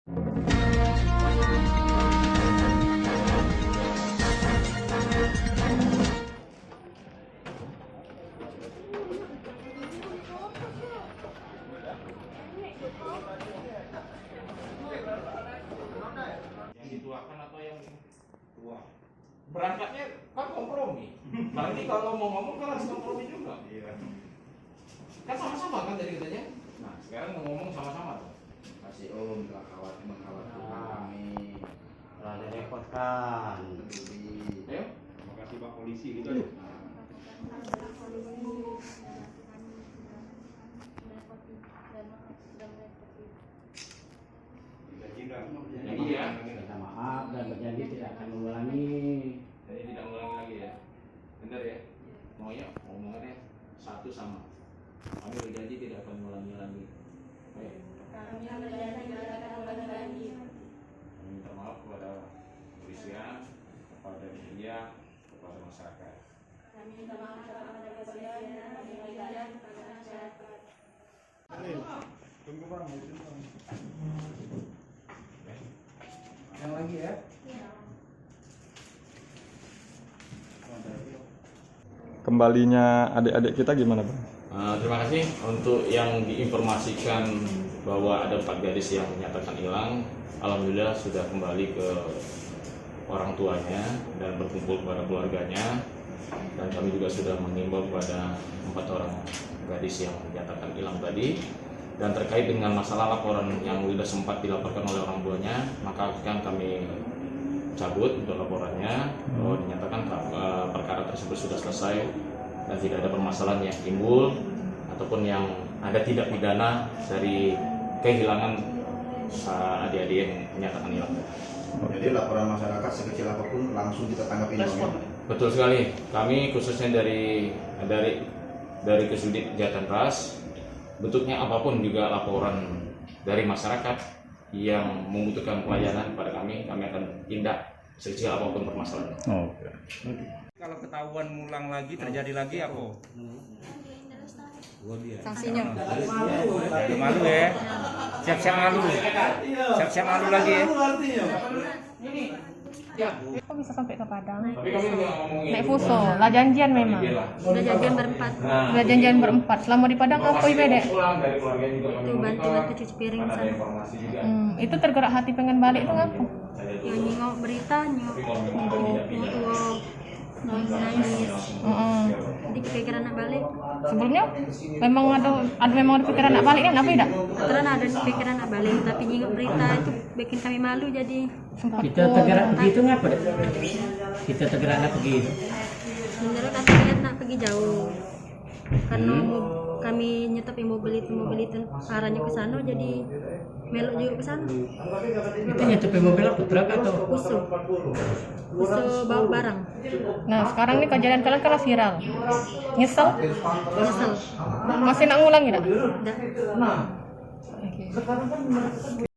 Yang dituakan atau yang tua? Berangkatnya kan kompromi. Berarti kalau mau ngomong kan harus kompromi juga. Iya. Kan sama-sama kan tadi katanya. Nah sekarang mau ngomong sama-sama tuh. Kasih telah mengkhawatirkan kami. Telah direpotkan. Ayo. Terima kasih Pak Polisi gitu aja. Jadi ya. Minta maaf dan berjanji tidak akan mengulangi. Jadi tidak mengulangi lagi ya. Benar ya. Maunya omongannya satu sama. Kami berjanji tidak akan mengulangi lagi. Oke. Kami minta maaf kepada kepolisian, kepada media, kepada masyarakat. Tunggu Bang. Yang lagi ya? Kembalinya adik-adik kita gimana, Bang? Terima kasih untuk yang diinformasikan bahwa ada 4 gadis yang dinyatakan hilang. Alhamdulillah sudah kembali ke orang tuanya dan berkumpul kepada keluarganya. Dan kami juga sudah mengimbau kepada 4 orang gadis yang dinyatakan hilang tadi. Dan terkait dengan masalah laporan yang sudah sempat dilaporkan oleh orang tuanya, maka akan kami cabut untuk laporannya. Bahwa dinyatakan perkara tersebut sudah selesai dan tidak ada permasalahan yang timbul ataupun yang ada tindak pidana dari kehilangan adik-adik yang dinyatakan hilang. Jadi laporan masyarakat sekecil apapun langsung kita tanggapi. Betul sekali. Kami khususnya dari Kesudit Kejahatan Ras, bentuknya apapun juga laporan dari masyarakat yang membutuhkan pelayanan kepada kami akan tindak sekecil apapun permasalahan. Oke. Kalau ketahuan ngulang lagi, terjadi lagi apa? Sanksinya Malu ya. Siap-siap malu. Siap-siap malu lagi ya. kok bisa sampai ke Padang? Tapi kami nggak ngomongin Naik Fuso, lah janjian memang. Udah janjian berempat. Udah janjian berempat. Selama di Padang apa beda? Itu bantuan ke cuci piring sana. Itu tergerak hati pengen balik itu ngapa? Ya nyengok berita, nyengok nangis. Jadi kepikiran nak balik. Sebelumnya memang ada pikiran nak balik kan apa tidak? Kebetulan ada pikiran nak balik, tapi nyengok berita itu bikin kami malu jadi. Kita tergerak begitu ngapa? Kita tergerak nak pergi. Menurut kami lihat nak pergi jauh. Karena kami nyetop mobil itu arahnya ke sana jadi melok juga ke sana. Itu nyetopin mobil apa? Truk atau? Usul bawa barang. Nah sekarang ini kejadian kalian kan viral. Nyesel? Nyesel. Masih nak ngulang tidak? Udah. Oke.